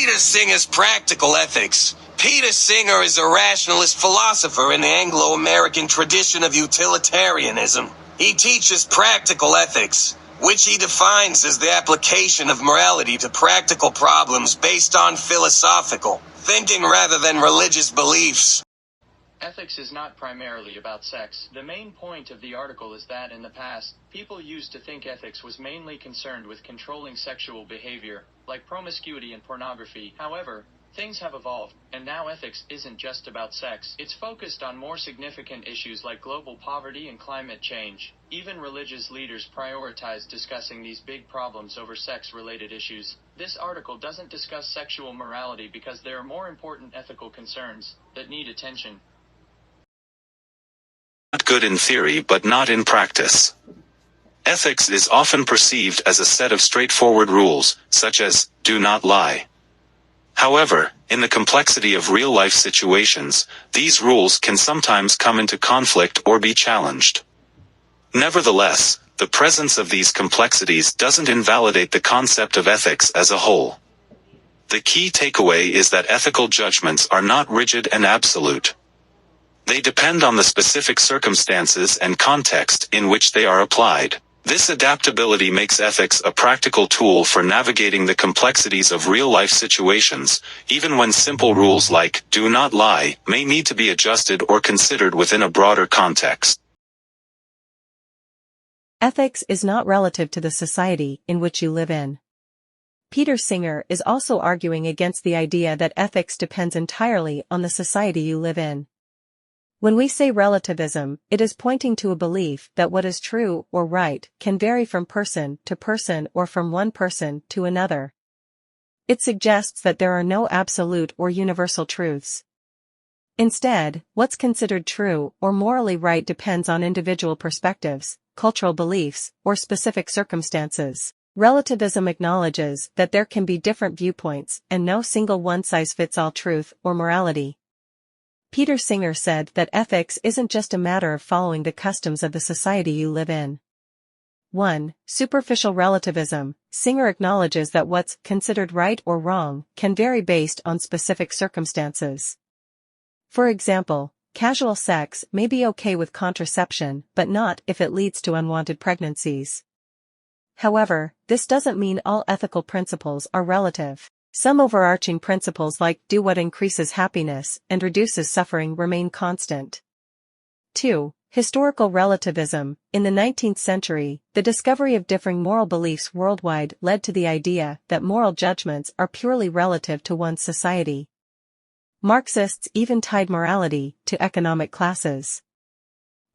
Peter Singer's Practical Ethics. Peter Singer is a rationalist philosopher in the Anglo-American tradition of utilitarianism. He teaches practical ethics, which he defines as the application of morality to practical problems based on philosophical thinking rather than religious beliefs. Ethics is not primarily about sex. The main point of the article is that in the past, people used to think ethics was mainly concerned with controlling sexual behavior, like promiscuity and pornography. However, things have evolved, and now ethics isn't just about sex. It's focused on more significant issues like global poverty and climate change. Even religious leaders prioritize discussing these big problems over sex-related issues. This article doesn't discuss sexual morality because there are more important ethical concerns that need attention. Not good in theory but not in practice. Ethics is often perceived as a set of straightforward rules, such as, do not lie. However, in the complexity of real-life situations, these rules can sometimes come into conflict or be challenged. Nevertheless, the presence of these complexities doesn't invalidate the concept of ethics as a whole. The key takeaway is that ethical judgments are not rigid and absolute. They depend on the specific circumstances and context in which they are applied. This adaptability makes ethics a practical tool for navigating the complexities of real-life situations, even when simple rules like, do not lie, may need to be adjusted or considered within a broader context. Ethics is not relative to the society in which you live in. Peter Singer is also arguing against the idea that ethics depends entirely on the society you live in. When we say relativism, it is pointing to a belief that what is true or right can vary from person to person or from one person to another. It suggests that there are no absolute or universal truths. Instead, what's considered true or morally right depends on individual perspectives, cultural beliefs, or specific circumstances. Relativism acknowledges that there can be different viewpoints and no single one-size-fits-all truth or morality. Peter Singer said that ethics isn't just a matter of following the customs of the society you live in. 1. Superficial relativism. Singer acknowledges that what's considered right or wrong can vary based on specific circumstances. For example, casual sex may be okay with contraception, but not if it leads to unwanted pregnancies. However, this doesn't mean all ethical principles are relative. Some overarching principles like do what increases happiness and reduces suffering remain constant. 2. Historical relativism. In the 19th century, the discovery of differing moral beliefs worldwide led to the idea that moral judgments are purely relative to one's society. Marxists even tied morality to economic classes.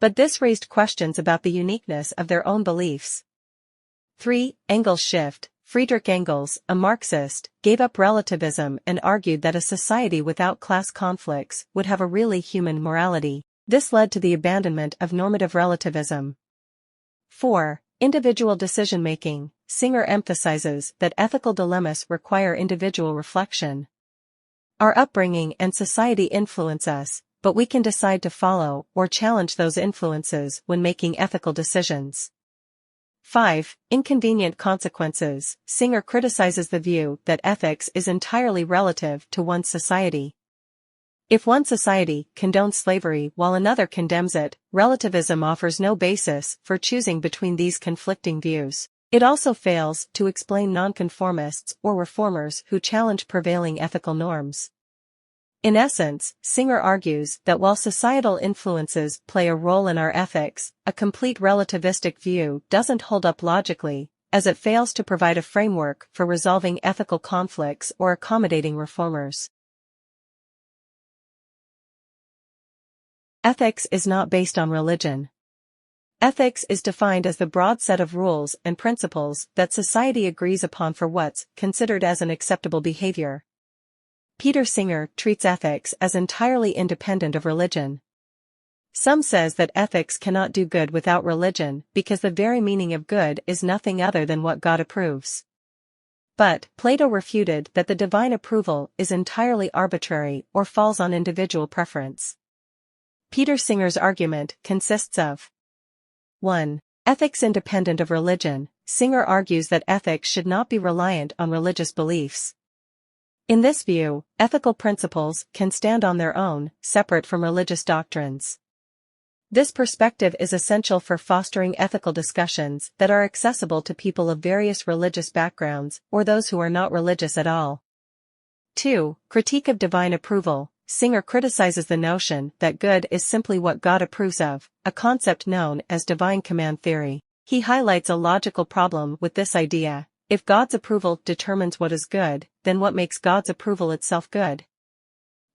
But this raised questions about the uniqueness of their own beliefs. 3. Engels' shift. Friedrich Engels, a Marxist, gave up relativism and argued that a society without class conflicts would have a really human morality. This led to the abandonment of normative relativism. 4. Individual decision-making. Singer emphasizes that ethical dilemmas require individual reflection. Our upbringing and society influence us, but we can decide to follow or challenge those influences when making ethical decisions. 5. Inconvenient consequences. Singer criticizes the view that ethics is entirely relative to one's society. If one society condones slavery while another condemns it, relativism offers no basis for choosing between these conflicting views. It also fails to explain nonconformists or reformers who challenge prevailing ethical norms. In essence, Singer argues that while societal influences play a role in our ethics, a complete relativistic view doesn't hold up logically, as it fails to provide a framework for resolving ethical conflicts or accommodating reformers. Ethics is not based on religion. Ethics is defined as the broad set of rules and principles that society agrees upon for what's considered as an acceptable behavior. Peter Singer treats ethics as entirely independent of religion. Some says that ethics cannot do good without religion because the very meaning of good is nothing other than what God approves. But Plato refuted that the divine approval is entirely arbitrary or falls on individual preference. Peter Singer's argument consists of 1. Ethics independent of religion. Singer argues that ethics should not be reliant on religious beliefs. In this view, ethical principles can stand on their own, separate from religious doctrines. This perspective is essential for fostering ethical discussions that are accessible to people of various religious backgrounds or those who are not religious at all. 2. Critique of divine approval. Singer criticizes the notion that good is simply what God approves of, a concept known as divine command theory. He highlights a logical problem with this idea. If God's approval determines what is good, then what makes God's approval itself good?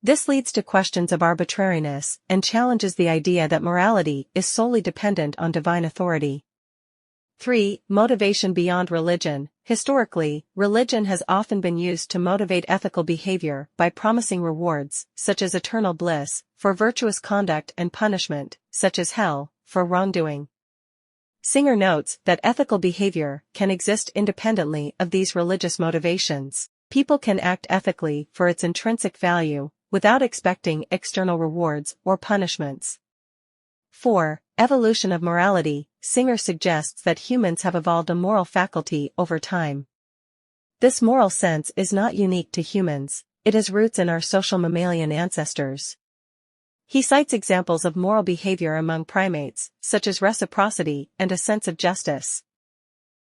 This leads to questions of arbitrariness and challenges the idea that morality is solely dependent on divine authority. 3. Motivation beyond religion. Historically, religion has often been used to motivate ethical behavior by promising rewards, such as eternal bliss, for virtuous conduct and punishment, such as hell, for wrongdoing. Singer notes that ethical behavior can exist independently of these religious motivations. People can act ethically for its intrinsic value, without expecting external rewards or punishments. 4. Evolution of morality. Singer suggests that humans have evolved a moral faculty over time. This moral sense is not unique to humans, it has roots in our social mammalian ancestors. He cites examples of moral behavior among primates, such as reciprocity and a sense of justice.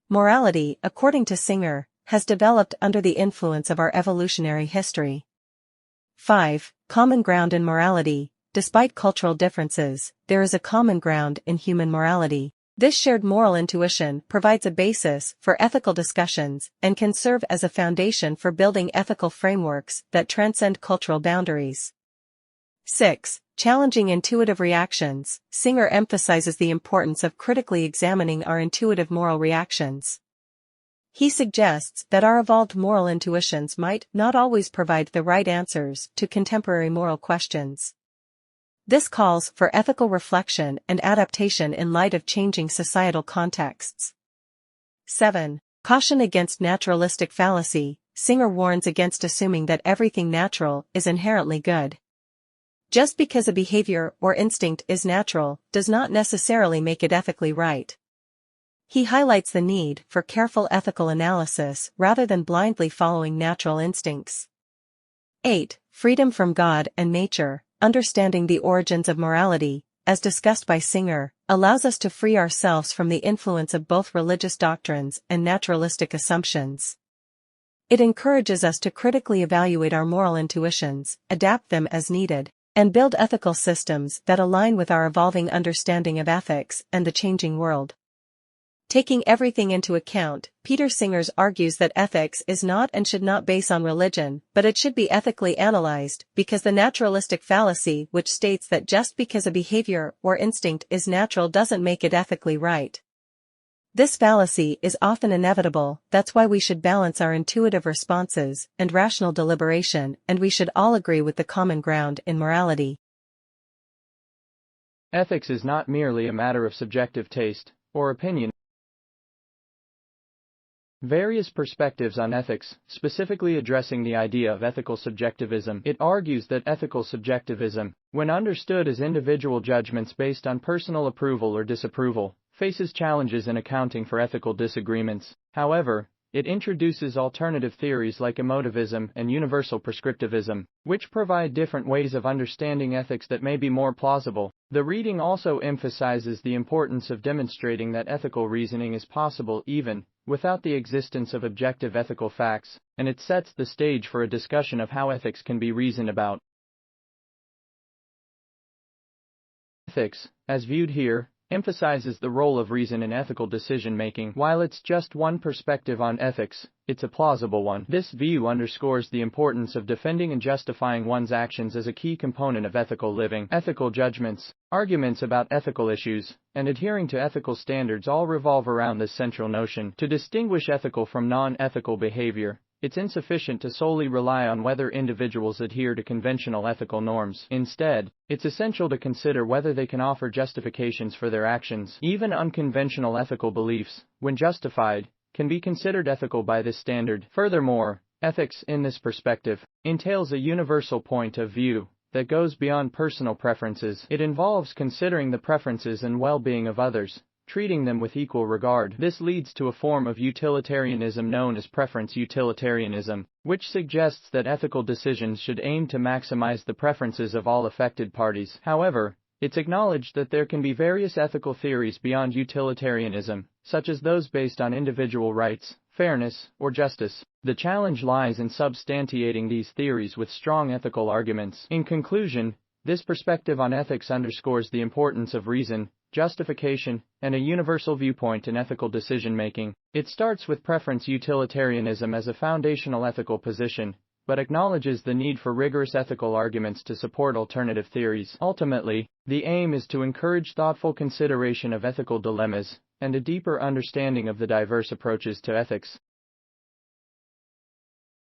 Morality, according to Singer, has developed under the influence of our evolutionary history. 5. Common ground in morality. Despite cultural differences, there is a common ground in human morality. This shared moral intuition provides a basis for ethical discussions and can serve as a foundation for building ethical frameworks that transcend cultural boundaries. 6. Challenging intuitive reactions. Singer emphasizes the importance of critically examining our intuitive moral reactions. He suggests that our evolved moral intuitions might not always provide the right answers to contemporary moral questions. This calls for ethical reflection and adaptation in light of changing societal contexts. 7. Caution against naturalistic fallacy. Singer warns against assuming that everything natural is inherently good. Just because a behavior or instinct is natural does not necessarily make it ethically right. He highlights the need for careful ethical analysis rather than blindly following natural instincts. 8. Freedom from God and nature. Understanding the origins of morality, as discussed by Singer, allows us to free ourselves from the influence of both religious doctrines and naturalistic assumptions. It encourages us to critically evaluate our moral intuitions, adapt them as needed, and build ethical systems that align with our evolving understanding of ethics and the changing world. Taking everything into account, Peter Singer argues that ethics is not and should not base on religion, but it should be ethically analyzed, because the naturalistic fallacy which states that just because a behavior or instinct is natural doesn't make it ethically right. This fallacy is often inevitable. That's why we should balance our intuitive responses and rational deliberation, and we should all agree with the common ground in morality. Ethics is not merely a matter of subjective taste or opinion. Various perspectives on ethics, specifically addressing the idea of ethical subjectivism. It argues that ethical subjectivism, when understood as individual judgments based on personal approval or disapproval, faces challenges in accounting for ethical disagreements. However, it introduces alternative theories like emotivism and universal prescriptivism, which provide different ways of understanding ethics that may be more plausible. The reading also emphasizes the importance of demonstrating that ethical reasoning is possible even without the existence of objective ethical facts, and it sets the stage for a discussion of how ethics can be reasoned about. Ethics, as viewed here, emphasizes the role of reason in ethical decision-making. While it's just one perspective on ethics, it's a plausible one. This view underscores the importance of defending and justifying one's actions as a key component of ethical living. Ethical judgments, arguments about ethical issues, and adhering to ethical standards all revolve around this central notion. To distinguish ethical from non-ethical behavior, it's insufficient to solely rely on whether individuals adhere to conventional ethical norms. Instead, it's essential to consider whether they can offer justifications for their actions. Even unconventional ethical beliefs, when justified, can be considered ethical by this standard. Furthermore, ethics, in this perspective, entails a universal point of view that goes beyond personal preferences. It involves considering the preferences and well-being of others, treating them with equal regard. This leads to a form of utilitarianism known as preference utilitarianism, which suggests that ethical decisions should aim to maximize the preferences of all affected parties. However, it's acknowledged that there can be various ethical theories beyond utilitarianism, such as those based on individual rights, fairness, or justice. The challenge lies in substantiating these theories with strong ethical arguments. In conclusion, this perspective on ethics underscores the importance of reason, justification, and a universal viewpoint in ethical decision-making. It starts with preference utilitarianism as a foundational ethical position, but acknowledges the need for rigorous ethical arguments to support alternative theories. Ultimately, the aim is to encourage thoughtful consideration of ethical dilemmas and a deeper understanding of the diverse approaches to ethics.